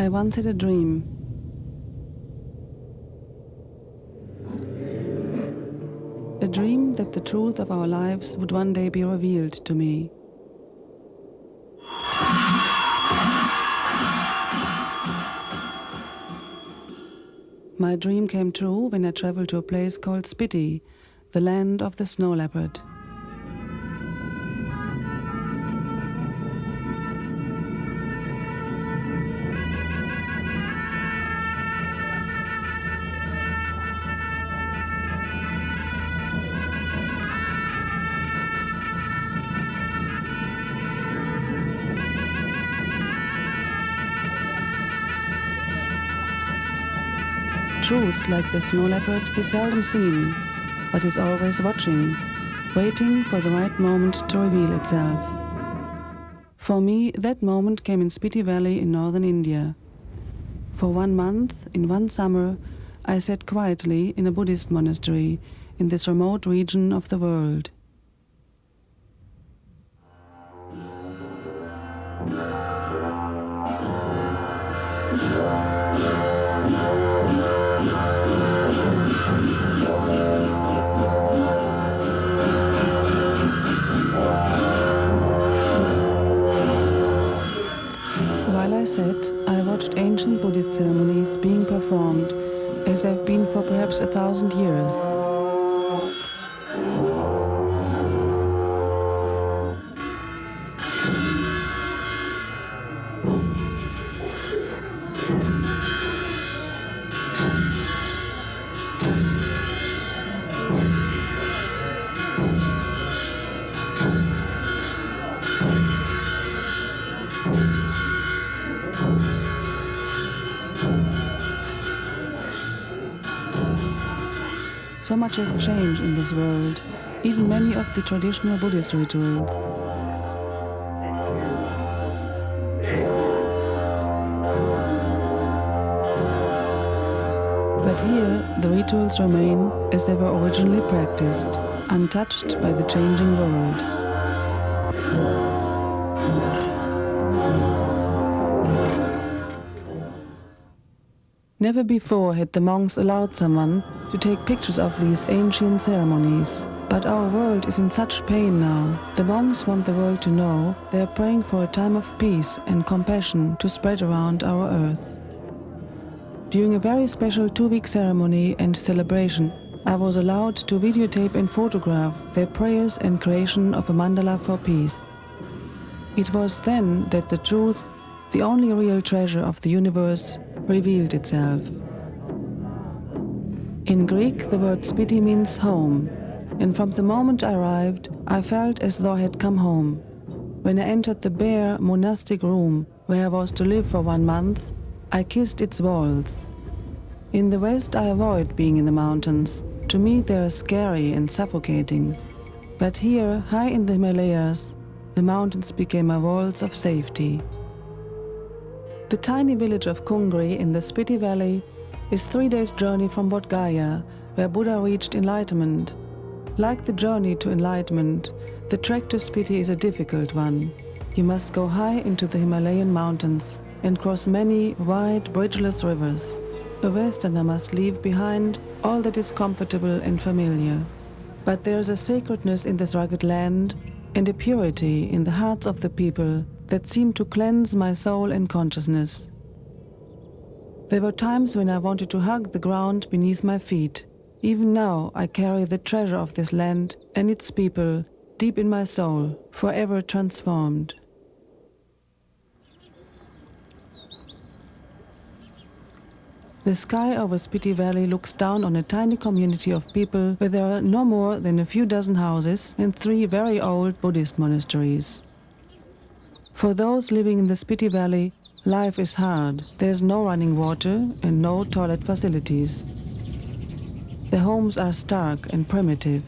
I once had a dream. A dream that the truth of our lives would one day be revealed to me. My dream came true when I traveled to a place called Spiti, the land of the snow leopard. Truth, like the snow leopard, is seldom seen, but is always watching, waiting for the right moment to reveal itself. For me, that moment came in Spiti Valley in northern India. For 1 month, in one summer, I sat quietly in a Buddhist monastery in this remote region of the world. While I sat, I watched ancient Buddhist ceremonies being performed as they've been for perhaps 1,000 years. So much has changed in this world, even many of the traditional Buddhist rituals. But here, the rituals remain as they were originally practiced, untouched by the changing world. Never before had the monks allowed someone to take pictures of these ancient ceremonies. But our world is in such pain now. The monks want the world to know they are praying for a time of peace and compassion to spread around our earth. During a very special 2-week ceremony and celebration, I was allowed to videotape and photograph their prayers and creation of a mandala for peace. It was then that the truth, the only real treasure of the universe, revealed itself. In Greek, the word Spiti means home, and from the moment I arrived, I felt as though I had come home. When I entered the bare monastic room where I was to live for 1 month, I kissed its walls. In the West, I avoid being in the mountains. To me, they are scary and suffocating. But here, high in the Himalayas, the mountains became my walls of safety. The tiny village of Kungri in the Spiti Valley is 3 days' journey from Bodh Gaya, where Buddha reached enlightenment. Like the journey to enlightenment, the trek to Spiti is a difficult one. You must go high into the Himalayan mountains and cross many wide, bridgeless rivers. A Westerner must leave behind all that is comfortable and familiar. But there is a sacredness in this rugged land and a purity in the hearts of the people that seemed to cleanse my soul and consciousness. There were times when I wanted to hug the ground beneath my feet. Even now I carry the treasure of this land and its people deep in my soul, forever transformed. The sky over Spiti Valley looks down on a tiny community of people where there are no more than a few dozen houses and 3 very old Buddhist monasteries. For those living in the Spiti Valley, life is hard. There is no running water and no toilet facilities. The homes are stark and primitive.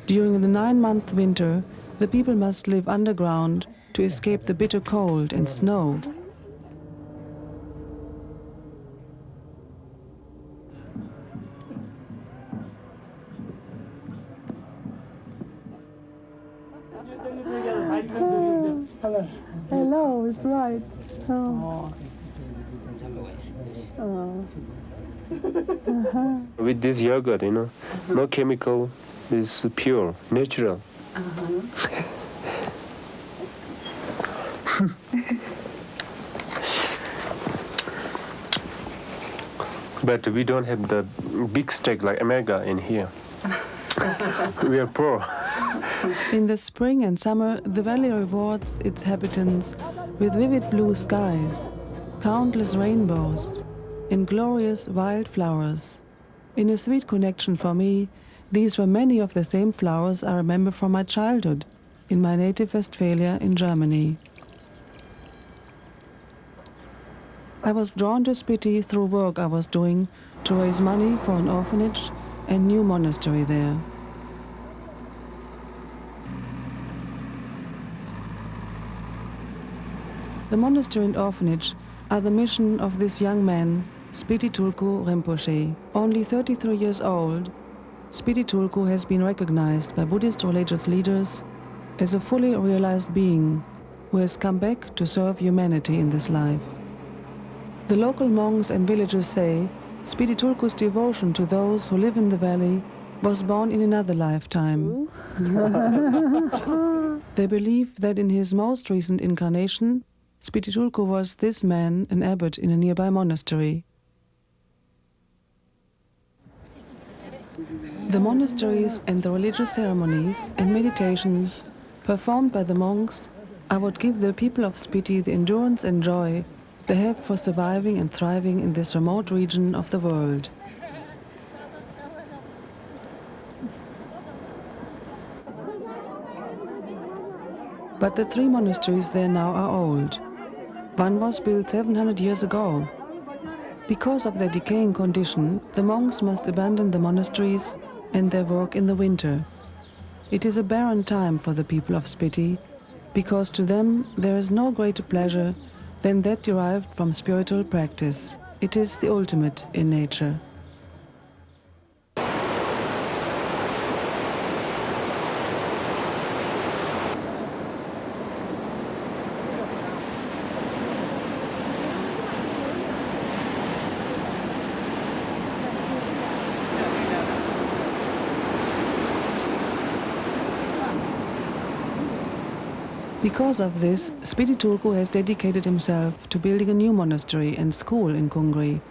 During the 9-month winter, the people must live underground to escape the bitter cold and snow. Hello, it's right. Oh. With this yogurt, no chemical, it's pure, natural. But we don't have the big steak like America in here. We are poor. In the spring and summer, the valley rewards its inhabitants with vivid blue skies, countless rainbows, and glorious wild flowers. In a sweet connection for me, these were many of the same flowers I remember from my childhood in my native Westphalia in Germany. I was drawn to Spiti through work I was doing to raise money for an orphanage and new monastery there. The monastery and orphanage are the mission of this young man, Spiti Tulku Rinpoche. Only 33 years old, Spiti Tulku has been recognized by Buddhist religious leaders as a fully realized being who has come back to serve humanity in this life. The local monks and villagers say Spiti Tulku's devotion to those who live in the valley was born in another lifetime. They believe that in his most recent incarnation, Spiti Tulku was this man, an abbot in a nearby monastery. The monasteries and the religious ceremonies and meditations performed by the monks are what give the people of Spiti the endurance and joy they have for surviving and thriving in this remote region of the world. But the three monasteries there now are old. One was built 700 years ago. Because of their decaying condition, the monks must abandon the monasteries and their work in the winter. It is a barren time for the people of Spiti, because to them there is no greater pleasure than that derived from spiritual practice. It is the ultimate in nature. Because of this, Spiti Tulku has dedicated himself to building a new monastery and school in Kungri,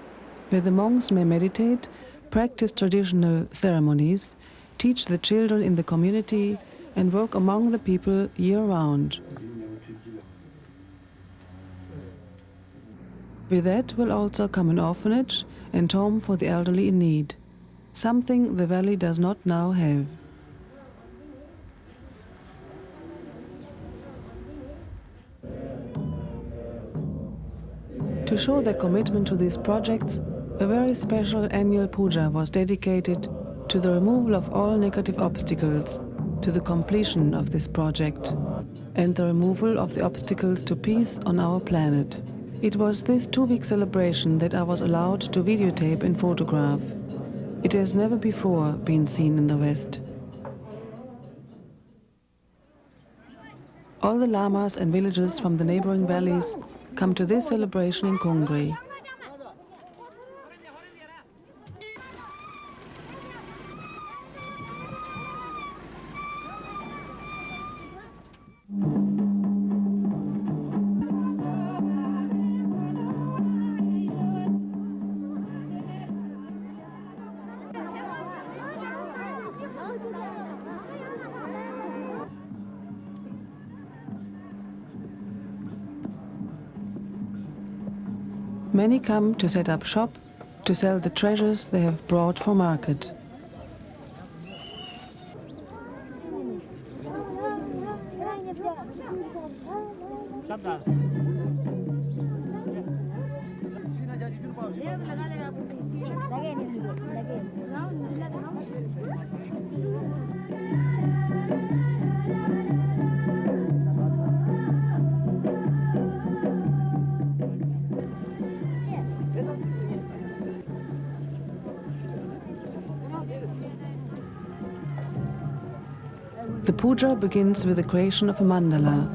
where the monks may meditate, practice traditional ceremonies, teach the children in the community, and work among the people year-round. With that will also come an orphanage and home for the elderly in need, something the valley does not now have. To show their commitment to these projects, a very special annual puja was dedicated to the removal of all negative obstacles to the completion of this project and the removal of the obstacles to peace on our planet. It was this 2-week celebration that I was allowed to videotape and photograph. It has never before been seen in the West. All the lamas and villagers from the neighboring valleys come to this celebration in Kungri. Many come to set up shop, to sell the treasures they have brought for market. The puja begins with the creation of a mandala,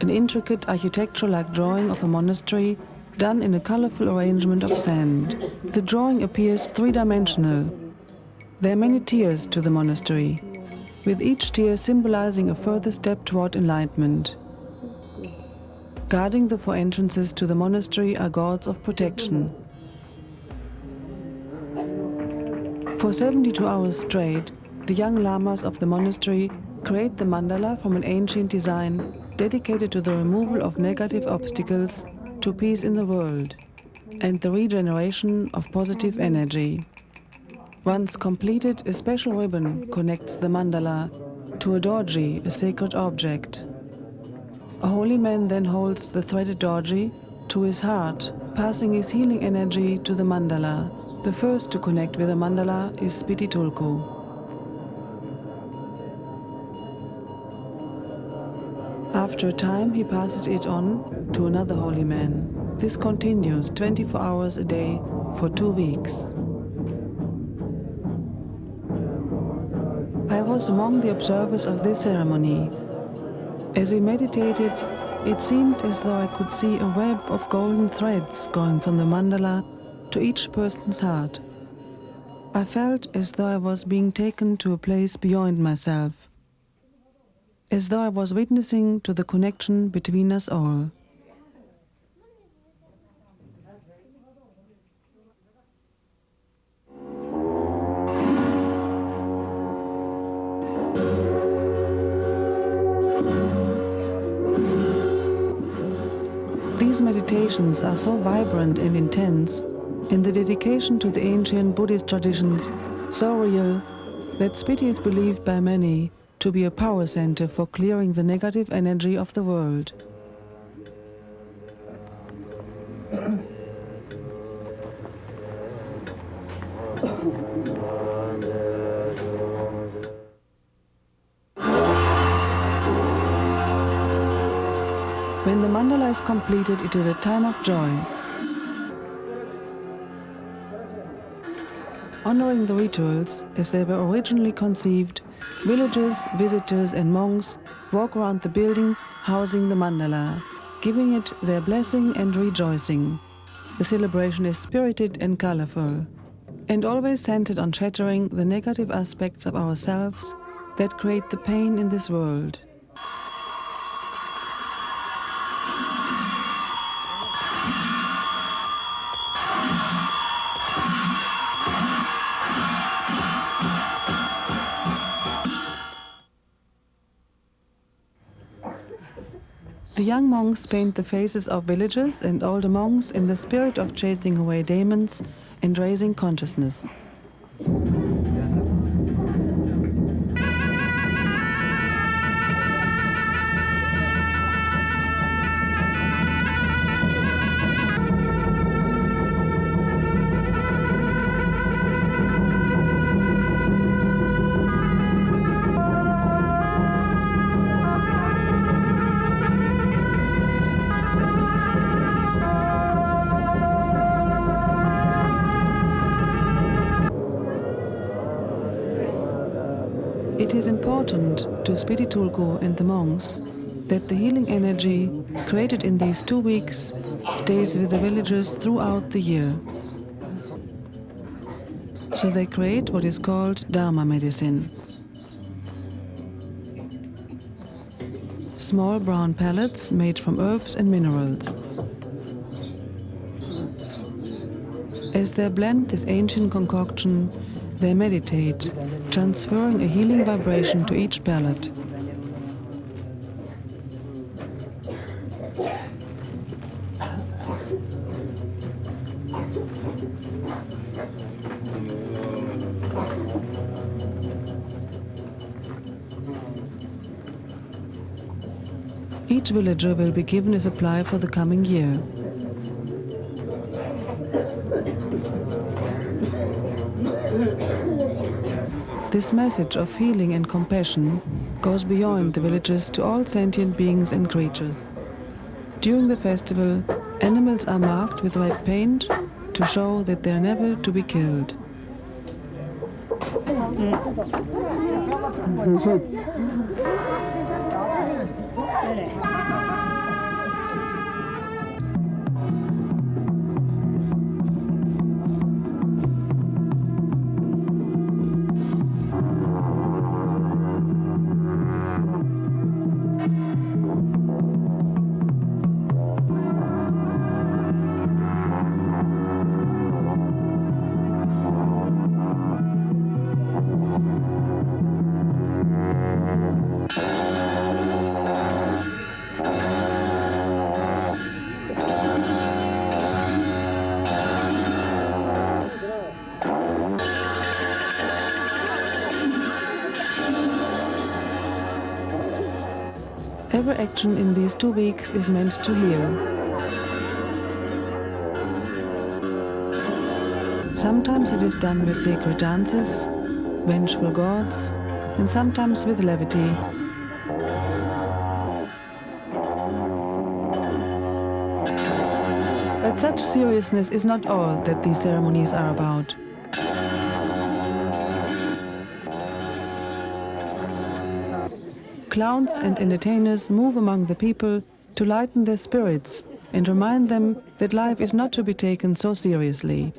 an intricate architecture-like drawing of a monastery done in a colorful arrangement of sand. The drawing appears three-dimensional. There are many tiers to the monastery, with each tier symbolizing a further step toward enlightenment. Guarding the four entrances to the monastery are gods of protection. For 72 hours straight, the young lamas of the monastery create the mandala from an ancient design dedicated to the removal of negative obstacles to peace in the world and the regeneration of positive energy. Once completed, a special ribbon connects the mandala to a dorji, a sacred object. A holy man then holds the threaded dorji to his heart, passing his healing energy to the mandala. The first to connect with the mandala is Spiti Tulku. After a time, he passes it on to another holy man. This continues 24 hours a day for 2 weeks. I was among the observers of this ceremony. As we meditated, it seemed as though I could see a web of golden threads going from the mandala to each person's heart. I felt as though I was being taken to a place beyond myself, as though I was witnessing to the connection between us all. These meditations are so vibrant and intense, and the dedication to the ancient Buddhist traditions so real, that Spiti is believed by many to be a power center for clearing the negative energy of the world. When the mandala is completed, it is a time of joy. Honoring the rituals as they were originally conceived, villagers, visitors and monks walk around the building housing the mandala, giving it their blessing and rejoicing. The celebration is spirited and colorful, and always centered on shattering the negative aspects of ourselves that create the pain in this world. The young monks paint the faces of villagers and older monks in the spirit of chasing away demons and raising consciousness. It is important to Spiti Tulku and the monks that the healing energy created in these 2 weeks stays with the villagers throughout the year. So they create what is called Dharma medicine. Small brown pellets made from herbs and minerals. As they blend this ancient concoction, they meditate, transferring a healing vibration to each pellet. Each villager will be given a supply for the coming year. This message of healing and compassion goes beyond the villages to all sentient beings and creatures. During the festival, animals are marked with red paint to show that they are never to be killed. Every action in these 2 weeks is meant to heal. Sometimes it is done with sacred dances, vengeful gods, and sometimes with levity. But such seriousness is not all that these ceremonies are about. Clowns and entertainers move among the people to lighten their spirits and remind them that life is not to be taken so seriously.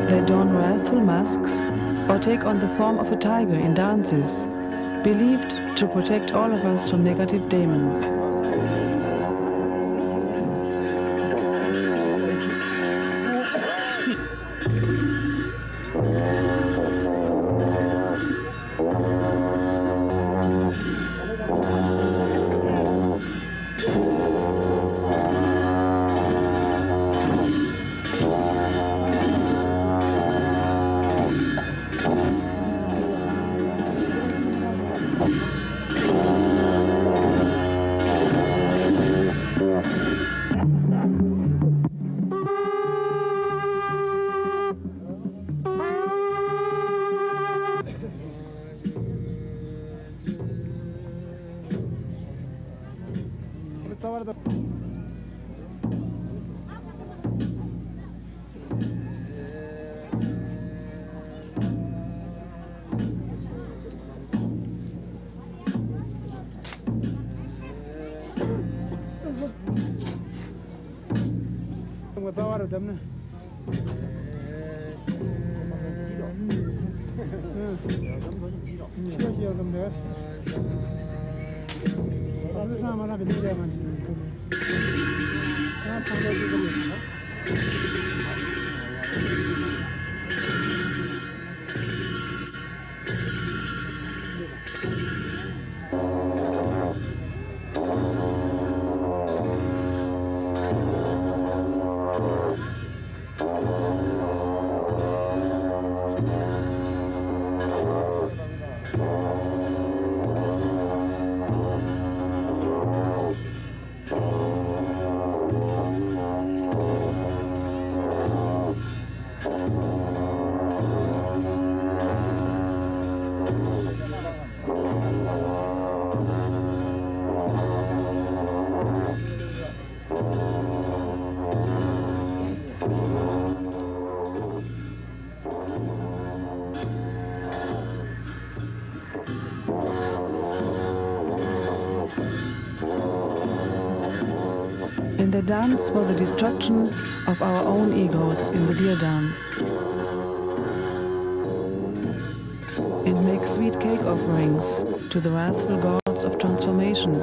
They don wrathful masks or take on the form of a tiger in dances, believed to protect all of us from negative demons. And they dance for the destruction of our own egos in the deer dance. And make sweet cake offerings to the wrathful gods of transformation.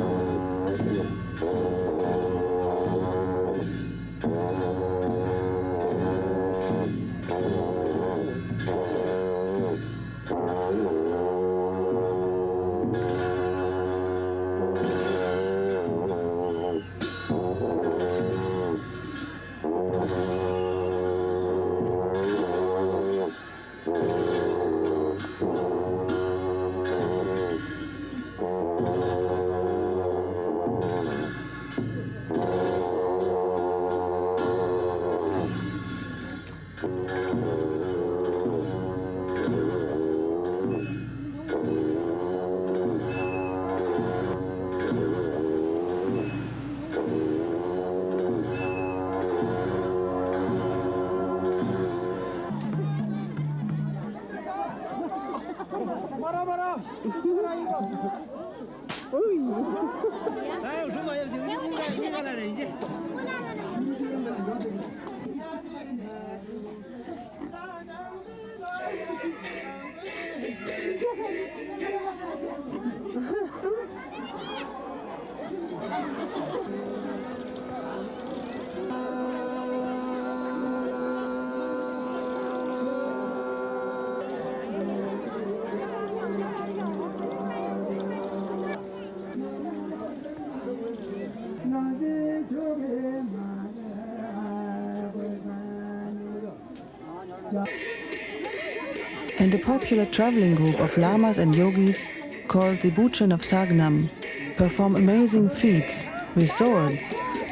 And a popular traveling group of lamas and yogis called the Buchen of Sagnam perform amazing feats with swords,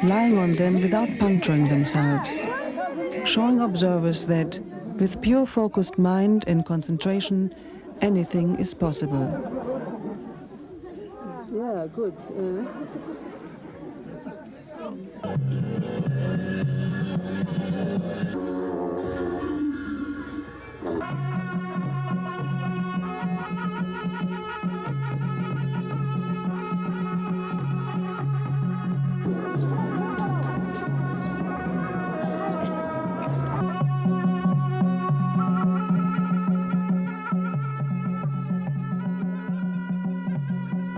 lying on them without puncturing themselves, showing observers that with pure focused mind and concentration, anything is possible. Yeah, good.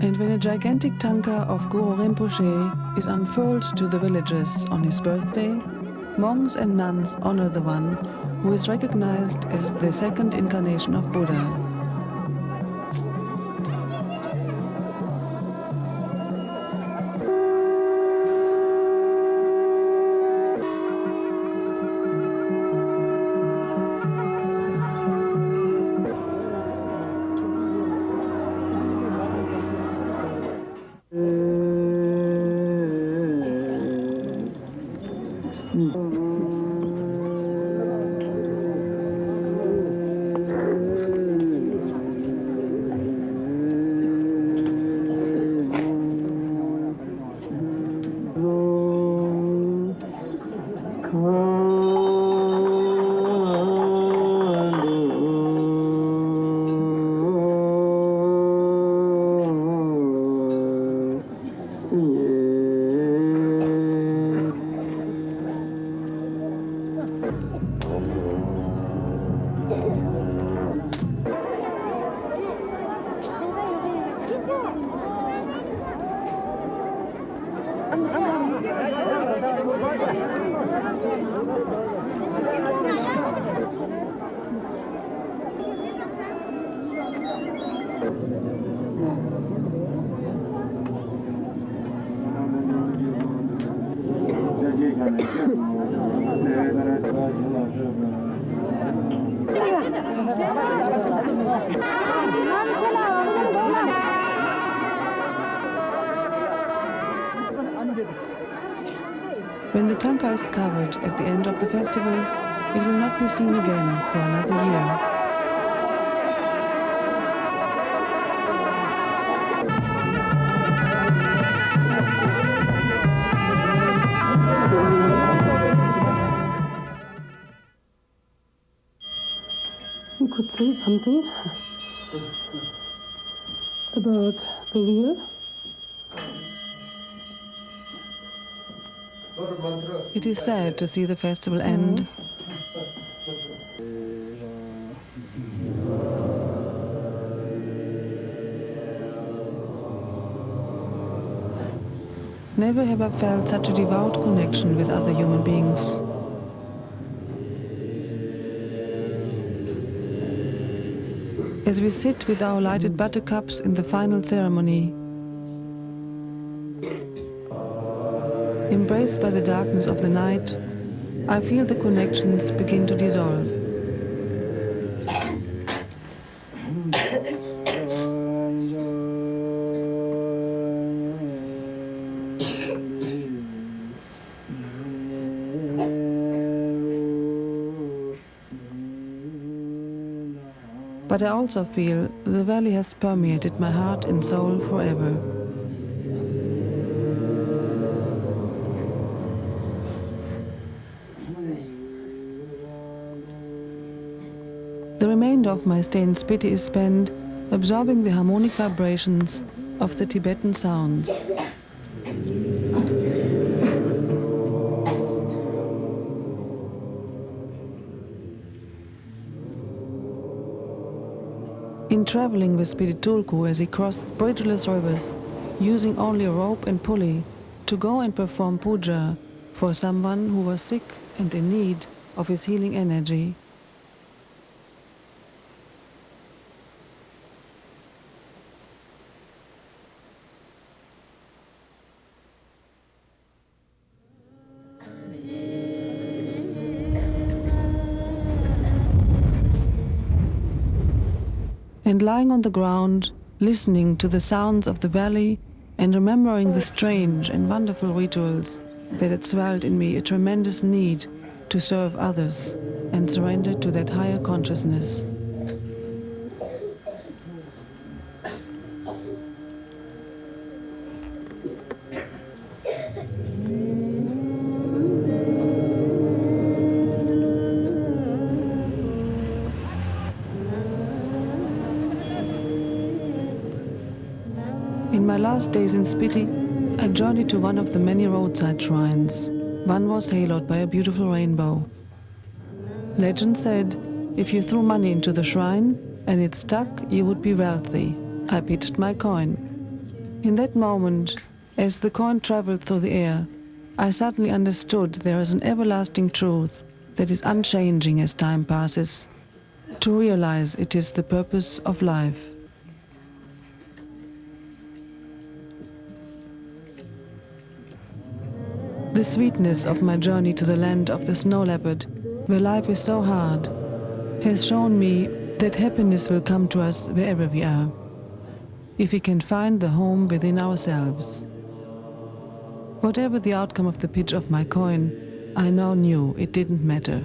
And when a gigantic tanka of Guru Rinpoche is unfurled to the villagers on his birthday, monks and nuns honor the one who is recognized as the second incarnation of Buddha. When the tanka is covered at the end of the festival, it will not be seen again for another year. You could say something about the wheel. It is sad to see the festival end. Never have I felt such a devout connection with other human beings. As we sit with our lighted buttercups in the final ceremony, embraced by the darkness of the night, I feel the connections begin to dissolve. But I also feel the valley has permeated my heart and soul forever. The remainder of my stay in Spiti is spent absorbing the harmonic vibrations of the Tibetan sounds. In traveling with Spiti Tulku as he crossed bridgeless rivers, using only a rope and pulley to go and perform puja for someone who was sick and in need of his healing energy. And lying on the ground, listening to the sounds of the valley and remembering the strange and wonderful rituals that had swelled in me a tremendous need to serve others and surrender to that higher consciousness. In my last days in Spiti, I journeyed to one of the many roadside shrines. One was haloed by a beautiful rainbow. Legend said, if you threw money into the shrine and it stuck, you would be wealthy. I pitched my coin. In that moment, as the coin traveled through the air, I suddenly understood there is an everlasting truth that is unchanging as time passes. To realize it is the purpose of life. The sweetness of my journey to the land of the snow leopard, where life is so hard, has shown me that happiness will come to us wherever we are, if we can find the home within ourselves. Whatever the outcome of the pitch of my coin, I now knew it didn't matter.